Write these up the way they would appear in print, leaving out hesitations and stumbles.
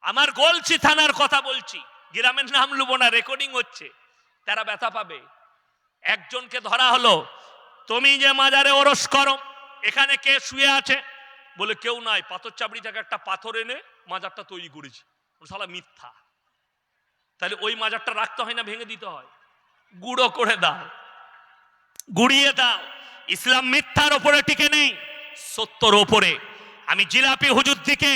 আমার গলসি থানার কথা বলছি, গ্রামের নাম লুবো না, রেকর্ডিং হচ্ছে, তারা ব্যথা পাবে। একজনকে ধরা হলো, তুমি যে মাজারে ওরস করো এখানে কে শুয়ে আছে? বলে কেউ নাই, পাথর চাবড়ি থেকে একটা পাথর এনে মাজারটা তৈরি করেছি। শালা মিথ্যা। তাহলে ওই মাজারটা রাখতে হয় না ভেঙে দিতে হয়? গুঁড়ো করে দাও, গুড়িয়ে দাও। ইসলাম মিথ্যার ওপরে টিকে নেই, সত্যর ওপরে। আমি জিলাপি হুজুর দিকে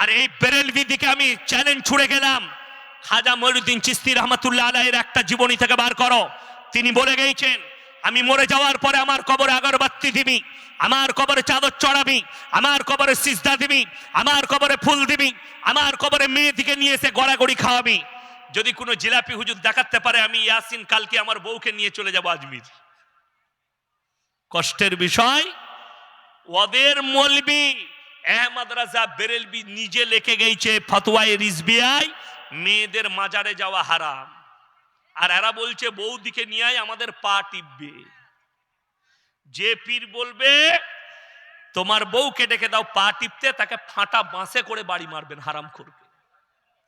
আর এই বেরেলভি দিকে আমি চ্যালেঞ্জ ছুড়ে গেলাম, খাজা মঈনুদ্দিন চিশতি রহমাতুল্লাহ আলাইহির একটা জীবনী থেকে বার করো। তিনি বলে গেছেন, আমি মরে যাওয়ার পরে আমার কবরে আগরবাতি দিবি, আমার কবরে চাদর চড়াবি, আমার কবরে সিজদা দিবি, আমার কবরে ফুল দিবি, আমার কবরে মেয়ে দিকে নিয়ে এসে গড়াগড়ি খাওয়াবি। যদি কোনো জিলাপি হুজুর দেখাতে পারে আমি ইয়াসিন কালকে আমার বউকে নিয়ে চলে যাব আজমির। কষ্টের বিষয়, ওদের মৌলবি আহমদ রাজা বেরেলভি নিজে লিখে গেছে ফতোয়ায়ে রিজভিয়ায়, মেয়েদের মাজারে যাওয়া হারাম। আর এরা বলছে বউদিকে নিয়ে আমাদের পা টিপবে। যে পীর বলবে তোমার বউকে ডেকে দাও পা টিপতে, তাকে ফাটা বাঁশে করে বাড়ি মারবেন, হারাম করবে।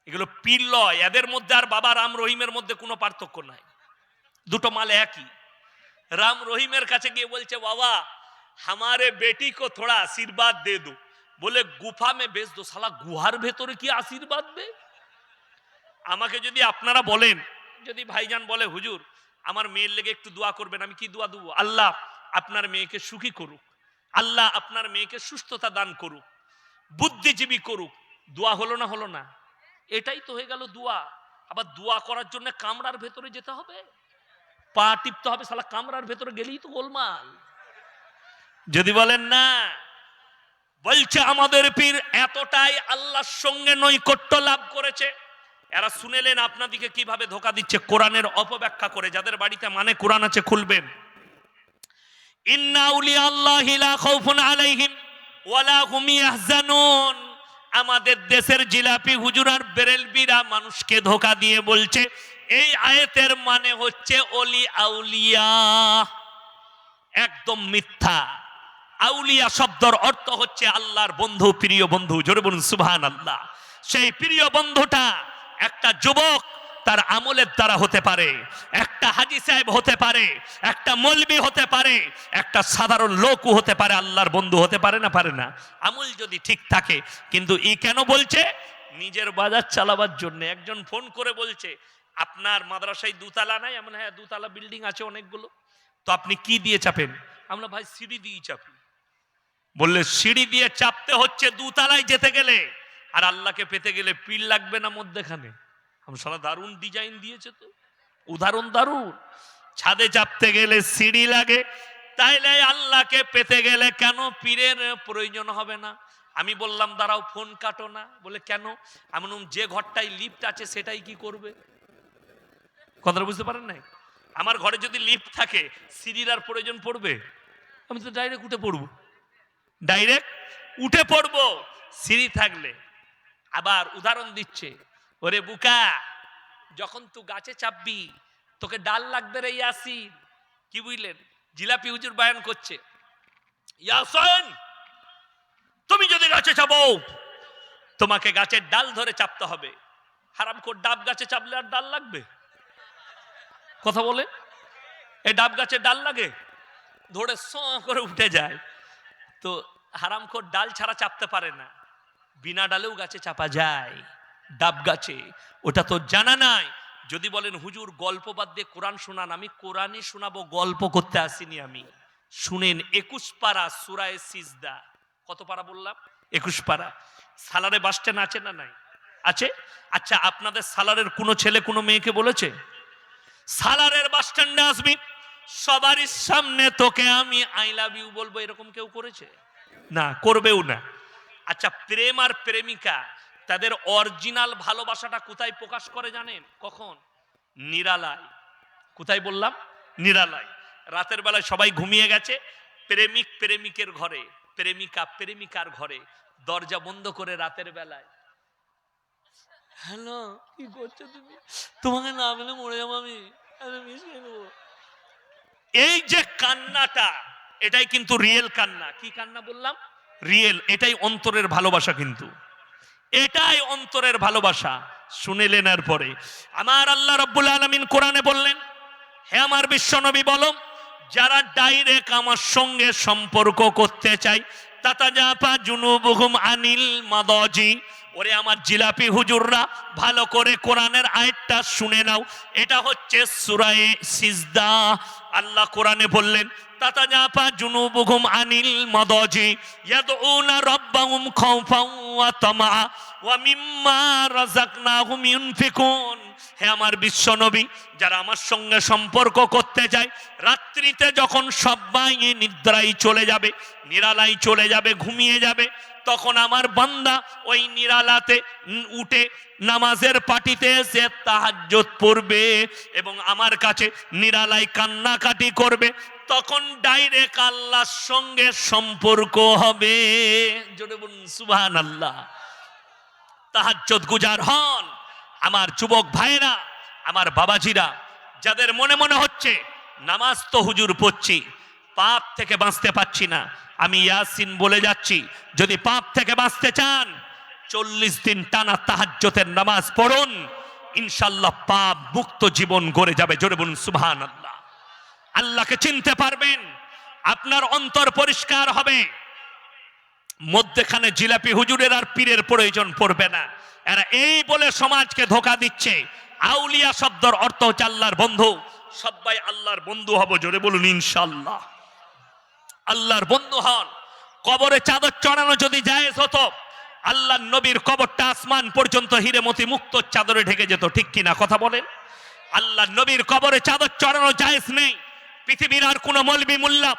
এগুলো পীর লয়। এদের মধ্যে আর বাবা রাম রহিমের মধ্যে কোনো পার্থক্য নাই, দুটো মাল একই। রাম রহিমের কাছে গিয়ে বলছে, বাবা हमारे बेटी को थोड़ा आशीर्वाद दे दो। बोले गुफा में भेज दो। साला गुहार ভেতরে কি আশীর্বাদ দে? আমাকে যদি আপনারা বলেন, যদি ভাইজান বলে হুজুর আমার মেয়ের লেগে একটু দোয়া করবেন, আমি কি দোয়া দেব? আল্লাহ আপনার মেয়েকে সুখী করুক, আল্লাহ আপনার মেয়েকে সুস্থতা দান করুক, বুদ্ধিজীবী করুক। দোয়া হলো না? হলো না? এটাই তো হয়ে গেল দোয়া। আবার দোয়া করার জন্য কামরার ভেতরে যেতে হবে, পা টিপতে হবে? শালা কামরার ভেতরে গেলেই তো গোলমাল। যদি বলেন না, বলছে আমাদের পীর এতটাই আল্লাহর সঙ্গে নৈকট্য লাভ করেছে। এরা শুনেলেন আপনাদিকে কিভাবে ধোকা দিচ্ছে, কোরআনের অপব্যাখ্যা করে। যাদের বাড়িতে মানে কোরআন আছে খুলবেন। ইন্না আউলিয়া আল্লাহি লা খাউফুন আলাইহিম ওয়ালা হুম ইয়াহজানুন। আমাদের দেশের জিলাপি হুজুর আর বেরেলভিরা মানুষকে ধোকা দিয়ে বলছে এই আয়াতের মানে হচ্ছে ওলি আউলিয়া। একদম মিথ্যা। আউলিয়া শব্দের অর্থ হচ্ছে আল্লাহর বন্ধু, প্রিয় বন্ধু। জোরে বলুন সুবহানাল্লাহ। সেই প্রিয় বন্ধুটা একটা যুবক তার আমলের দ্বারা হতে পারে, একটা হাজী সাহেব হতে পারে, একটা মৌলবি হতে পারে, একটা সাধারণ লোকও হতে পারে, আল্লাহর বন্ধু হতে পারে না? পারে না? আমল যদি ঠিক থাকে। কিন্তু ই কেন বলছে? নিজের বাজার চালাবার জন্য। একজন ফোন করে বলছে আপনার মাদ্রাসায় দুতলা নাই? আমরা হ্যাঁ দুতলা বিল্ডিং আছে অনেকগুলো। তো আপনি কি দিয়ে চাপেন? আমরা ভাই সিঁড়ি দিয়ে চাপি। বললে সিঁড়ি দিয়ে চাপতে হচ্ছে দুতলায় যেতে গেলে, আর আল্লাহকে পেতে গেলে পিল লাগবে না মধ্যখানে? সারা দারুণ ডিজাইন দিয়েছে তো, উদাহরণ দারুণ। ছাদে চাপতে গেলে সিঁড়ি লাগে, তাইলে আল্লাহকে পেতে গেলে কেন পীরের প্রয়োজন হবে না? আমি বললাম দাঁড়াও ফোন কাটো না। বলে কেন? আমি যে ঘরটায় লিফট আছে সেটাই কি করবে? কথাটা বুঝতে পারেন নাই? আমার ঘরে যদি লিফট থাকে সিঁড়ির আর প্রয়োজন পড়বে? আমি তো ডাইরেক্ট উঠে পড়বো, ডাইরেক্ট উঠে পড়বো সিঁড়ি থাকলে। আবার উদাহরণ দিচ্ছে, ওরে বুকা যখন তুই গাছে চাপবি তোকে ডাল লাগবে রে ইয়াসিন। কি বুঝলেন? জিলাপি হুজুর বয়ান করছে, ইয়াসিন তুমি যদি গাছে চাপো তোমাকে গাছের ডাল ধরে চাপতে হবে। হারামখোর ডাব গাছে চাপলে আর ডাল লাগবে? কথা বলে, এই ডাব গাছের ডাল লাগে? ধরে স করে উঠে যায়। তো হারামখোর ডাল ছাড়া চাপতে পারে না, বিনা ডালেও গাছে চাপা যায়, ডাব গাছে। ওটা তো জানা নাই। যদি বলেন হুজুর গল্প বাদ দিয়ে কোরআন শোনান, আমি কোরআনই শোনাবো, গল্প করতে আসিনি আমি। শুনেন 21 পারা সূরায়ে সিজদা। কত পারা বললাম? 21 পারা। সালারে বাস স্ট্যান্ড আছে না নাই? আছে। আচ্ছা আপনাদের সালারের কোনো ছেলে কোনো মেয়েকে বলেছে সালারের বাস স্ট্যান্ডে আসবি, সবারই সামনে তোকে আমি আই লাভ ইউ বলবো? এরকম কেউ করেছে? না, করবেও না। আচ্ছা প্রেম আর প্রেমিকা তাদের অরিজিনাল ভালোবাসাটা কোথায় প্রকাশ করে জানেন? কখন? নিরালায়। কোথায় বললাম? নিরালায়। রাতের বেলায় সবাই ঘুমিয়ে গেছে, প্রেমিক প্রেমিকের ঘরে, প্রেমিকা প্রেমিকার ঘরে, দরজা বন্ধ করে রাতের বেলায়, হ্যালো কি করছো তুমি? তোমাকে না পেলে মরে যাবো আমি, মিশিয়ে নেবো। এই যে কান্নাটা, এটাই কিন্তু রিয়েল কান্না। কি কান্না বললাম? রিয়েল। এটাই অন্তরের ভালোবাসা। কিন্তু এটাই অন্তরের ভালোবাসা। শুনিলেন এরপরে আমার আল্লাহ রাব্বুল আলামিন কোরআনে বললেন, হে আমার বিশ্বনবী বলো, যারা ডাইরেক্ট আমার সঙ্গে সম্পর্ক করতে চায়, তাতাজাফা জুনুবুহুম আনিল মাদাজি, ওরে আমার জিলাপি হুজুররা ভালো করে কোরআনের আয়াতটা শুনে নাও। এটা হচ্ছে সূরা সিজদা। আল্লাহ কোরআনে বললেন, তাতাজাফা জুনুবুহুম আনিল মাদাজি ইয়াদউনা রাব্বাহুম খাউফান ওয়া তামআ ওয়া মিম্মা রাযাকনাহুম ইউনফিকুন। হে আমার বিশ্বনবী, যারা আমার সঙ্গে সম্পর্ক করতে চায়, রাত্রিতে যখন সবাই নিদ্রায় চলে যাবে, নিরালায় চলে যাবে, ঘুমিয়ে যাবে, তখন আমার বান্দা ওই নিরালাতে উঠে নামাজের পাটিতে এসে তাহাজ্জুদ পড়বে এবং আমার কাছে নিরালায় কান্নাকাটি করবে, তখন ডাইরেক্ট আল্লাহর সঙ্গে সম্পর্ক হবে। জোরে বলুন সুবহানাল্লাহ। তাহাজ্জুদ গুজার হন আমার যুবক ভাইরা, আমার বাবাজিরা, যাদের মনে মনে হচ্ছে নামাজ তো হুজুর পড়ছি, পাপ থেকে বাঁচতে পারছি না, আমি ইয়াসিন বলে যাচ্ছি, যদি পাপ থেকে বাঁচতে চান 40 দিন টানা তাহাজ্জুদের নামাজ পড়ুন, ইনশাআল্লাহ পাপ মুক্ত জীবন গড়ে যাবে। জোরে বলুন সুবহানাল্লাহ। আল্লাহকে চিনতে পারবেন, আপনার অন্তর পরিষ্কার হবে, মধ্যখানে জিলাপি হুজুরের আর পীরের প্রয়োজন পড়বে না। এরা এই বলে সমাজকে ধোঁকা দিচ্ছে। আউলিয়া শব্দের অর্থ হচ্ছে আল্লাহর বন্ধু। সবাই আল্লাহর বন্ধু হব, জোরে বলুন ইনশাআল্লাহ। আল্লাহর বন্ধু হন। কবরে চাদর চড়ানো যদি জায়েজ হতো, আল্লাহর নবীর কবরটা আসমান পর্যন্ত হিরেমতি মুক্ত চাদরে ঢেকে যেত, ঠিক কিনা কথা বলেন? আল্লাহর নবীর কবরে চাদর চড়ানো জায়েজ নেই। পৃথিবীর আর কোনো মলবি মুল্লা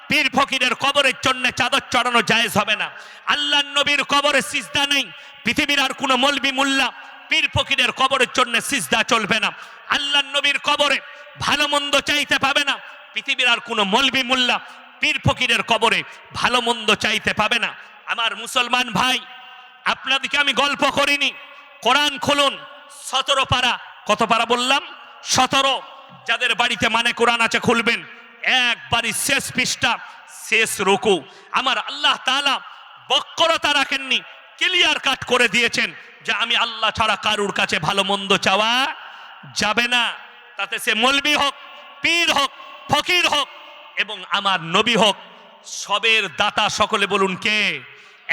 পীর ফকিরের কবরের জন্য চাদর চড়ানো জায়েজ হবে না। আল্লাহর নবীর কবরে সিজদা নেই। পৃথিবীর আর কোনো মলবি মুল্লা পীর ফকিরের কবরের জন্য সিজদা চলবে না। আল্লাহর নবীর কবরে ভালো মন্দ চাইতে পাবে না। পৃথিবীর আর কোনো মলবি মুল্লা পীর ফকিরের কবরে ভালো মন্দ চাইতে পাবে না। আমার মুসলমান ভাই, আপনাদেরকে আমি গল্প করিনি। কোরআন খুলুন, 17 পারা। কত পারা বললাম? 17। যাদের বাড়িতে মানে কোরআন আছে খুলবেন, একবারই শেষ পৃষ্ঠা, শেষ রুকু। আমার আল্লাহ তাআলা বক্রতা রাখেননি, ক্লিয়ার কাট করে দিয়েছেন যে আমি আল্লাহ ছাড়া কারুর কাছে ভালো মন্দ চাওয়া যাবে না। তাতে সে মলবি হোক, পীর হোক, ফকির হোক এবং আমার নবী হোক, সবের দাতা সকলে বলুন কে?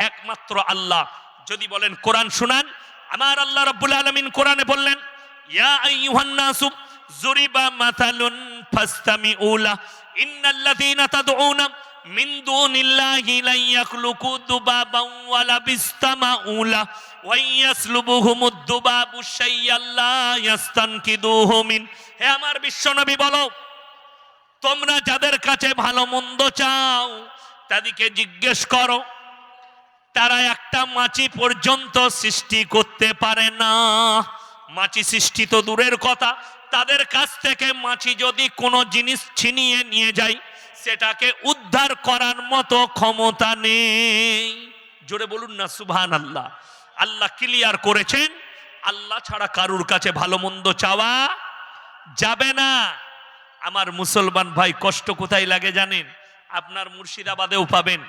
একমাত্র আল্লাহ। যদি বলেন কোরআন শুনান, আমার আল্লাহ রাব্বুল আলামিন কোরআনে বললেন, ইয়া আইয়ুহান নাসু যুরিবা মাতালুন ফাসতামিউ লাহু ইন্নাল্লাযীনা তাদউনা মিন দুনিল্লাহি লা ইয়াখলুকু দুবাবান ওয়ালা বিসতামাউ লাহু ওয়া ইয়াসলুবুহুমুদ দুবাবু শাইআন লা ইয়াস্তানকিদুহু মিন। হে আমার বিশ্বনবী বলো, তোমরা যাদের কাছে ভালো মন্দ চাও তাদেরকে জিজ্ঞেস করো, তারা একটা মাছি পর্যন্ত সৃষ্টি করতে পারে না। মাছি সৃষ্টি তো দূরের কথা, তাদের কাছ থেকে মাছি যদি কোনো জিনিস ছিনিয়ে নিয়ে যায়, সেটাকে উদ্ধার করার মতো ক্ষমতা নেই। জোরে বলুন না সুবহানাল্লাহ। আল্লাহ ক্লিয়ার করেছেন, আল্লাহ ছাড়া কারুর কাছে ভালো মন্দ চাওয়া যাবে না। আমার মুসলমান ভাই, কষ্ট কোথায় লাগে জানেন? আপনার মুর্শিদাবাদেও পাবেন,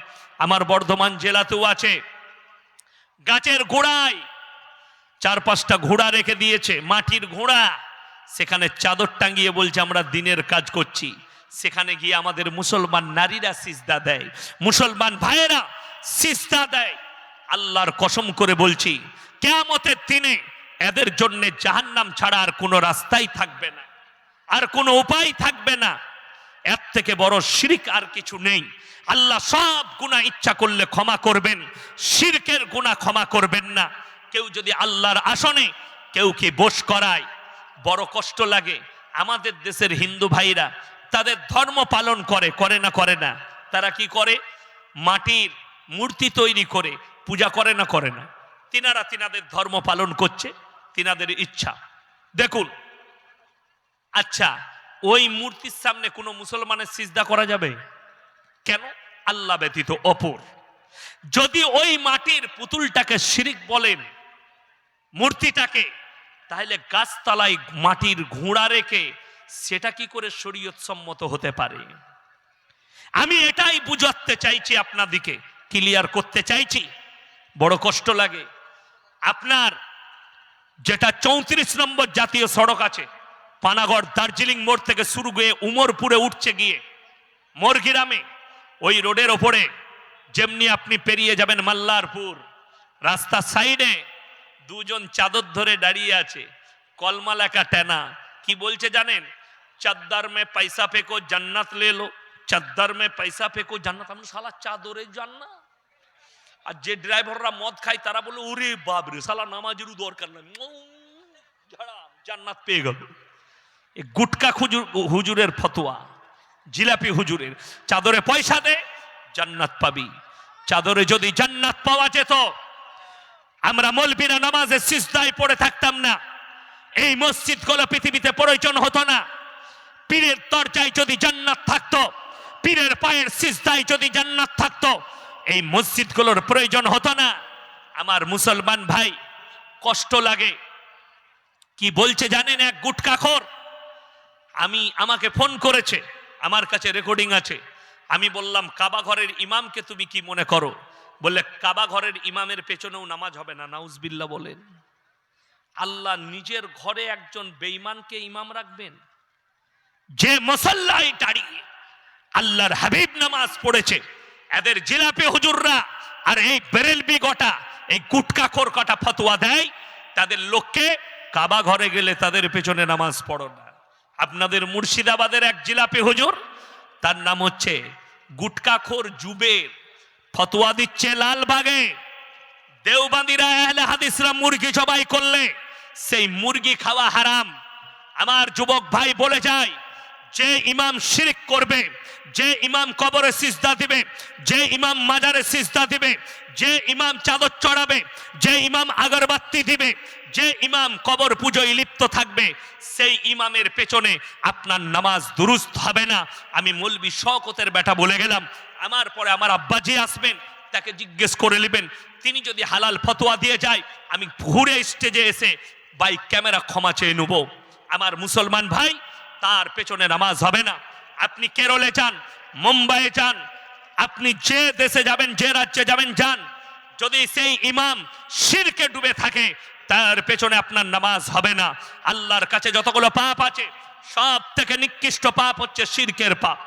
আমার বর্ধমান জেলাতেও আছে। গাছের গোড়ায় 4-5টা ঘোড়া রেখে দিয়েছে, মাটির ঘোড়া, সেখানে চাদর টাঙিয়ে বলছে আমরা দিনের কাজ করছি। সেখানে গিয়ে আমাদের মুসলমান নারীরা সিজদা দেয়, মুসলমান ভাইয়েরা সিজদা দেয়। আল্লাহর কসম করে বলছি, কিয়ামতের দিনে এদের জন্য জাহান্নাম ছাড়া আর কোনো রাস্তাই থাকবে না, আর কোনো উপায় থাকবে না। এর থেকে বড় শিরক আর কিছু নেই। আল্লাহ সব গুনাহ ইচ্ছা করলে ক্ষমা করবেন, শিরকের গুনাহ ক্ষমা করবেন না। কেউ যদি আল্লাহর আসনে কেউ কি বস করায়, বড় কষ্ট লাগে। আমাদের দেশের হিন্দু ভাইরা তাদের ধর্ম পালন করে, করে না করে না? তারা কি করে? মাটির মূর্তি তৈরি করে পূজা করে না করে না? তিনারা তিনাদের ধর্ম পালন করছে, তিনাদের ইচ্ছা। দেখুন, আচ্ছা ওই মূর্তির সামনে কোনো মুসলমানের সিজদা করা যাবে? কেন? আল্লাহ ব্যতীত অপর। যদি ওই মাটির পুতুলটাকে শিরিক বলেন, মূর্তিটাকে, তাহলে গাছতলায় মাটির ঘোড়া রেখে সেটা কি করে শরীয়ত সম্মত হতে পারে? আমি এটাই বুঝাতে চাইছি, আপনাদিকে ক্লিয়ার করতে চাইছি। বড় কষ্ট লাগে। আপনার যেটা 34 নম্বর জাতীয় সড়ক আছে, পানাগড় দার্জিলিং মোড় থেকে শুরু হয়ে উমরপুরে উঠছে গিয়ে মোরগ্রামে, ওই রোডের ওপরে যেমনি আপনি পেরিয়ে যাবেন মাল্লারপুর, রাস্তার সাইডে দুজন চাদর ধরে দাঁড়িয়ে আছে, কলমা লেখা টেনা। কি বলছে জানেন? চাদ্দার মে পয়সা ফেকো জান্নাত লে লো, চাদ্দার মে পয়সা ফেকো জান্নাত। আমরা শালা চাদরে জান্নাত। আর যে ড্রাইভাররা মদ খায় তারা বলে ওরে বাবরে শালা নামাজেরও দরকার নাই, জান্নাত পেয়ে গেল। এই গুটকা হুজুরের ফতোয়া, জিলাপি হুজুরের। চাদরে পয়সা দে জান্নাত পাবি। চাদরে যদি জান্নাত পাওয়া যেত, আমরা মৌলবীরা নামাজের সিজদায় পড়ে থাকতাম না, এই মসজিদগুলো পৃথিবীতে প্রয়োজন হতো না। পীরের দরজায় যদি জান্নাত থাকতো, পীরের পায়ের সিজদায় যদি জান্নাত থাকতো, এই মসজিদগুলোর প্রয়োজন হতো না। আমার মুসলমান ভাই, কষ্ট লাগে। কি বলছে জানেন? এক গুটকাখোর আমাকে ফোন করেছে, আমার কাছে রেকর্ডিং আছে। আমি বললাম, কাবা ঘরের ইমামকে তুমি কি মনে করো? বললে, কাবা ঘরের ইমামের পেছনেও নামাজ হবে না। নাউজবিল্লাহ বলেন। আল্লাহ নিজের ঘরে একজন বেঈমানকে ইমাম রাখবেন? যে মুসল্লায় দাঁড়িয়ে আল্লাহর হাবিব নামাজ পড়েছে, এদের জিলাপি হুজুররা আর এই বেরেলবি গোটা, এই গুটকাখোর কটা ফতোয়া দেয় তাদের লোককে, কাবা ঘরে গেলে তাদের পেছনে নামাজ পড়ো না। আপনাদের মুর্শিদাবাদের এক জিলাপি হুজুর, তার নাম হচ্ছে গুটকাখোর জুবের, ফতোয়া দিচ্ছে লালবাগে দেওবন্দিরা আহলে হাদিসরা মুরগি জবাই করলে সেই মুরগি খাওয়া হারাম। আমার যুবক ভাই বলে যায়, যে ইমাম শিরক করবে, যে ইমাম কবরে সিজদা দিবে, যে ইমাম মাজারে সিজদা দিবে, যে ইমাম চাদর চড়াবে, যে ইমাম আগরবাতি দিবে, যে ইমাম কবর পূজোয় লিপ্ত থাকবে, সেই ইমামের পেছনে আপনার নামাজ দুরুস্ত হবে না। আমি মৌলবি শওকতের বেটা বলে গেলাম। আমার পরে আমার আব্বাজি আসবেন, তাকে জিজ্ঞেস করে নেবেন। তিনি যদি হালাল ফতোয়া দিয়ে যায়, আমি ঘুরে স্টেজে এসে বাইক ক্যামেরা ক্ষমা চেয়ে নেব। আমার মুসলমান ভাই, তার পেছনে নামাজ হবে না। আপনি কেরলে যান, মুম্বাইয়ে যান, আপনি যে দেশে যাবেন, যে রাজ্যে যাবেন যান, যদি সেই ইমাম শিরকে ডুবে থাকে, তার পেছনে আপনার নামাজ হবে না। আল্লাহর কাছে যতগুলো পাপ আছে, সব থেকে নিকৃষ্ট পাপ হচ্ছে শিরকের পাপ।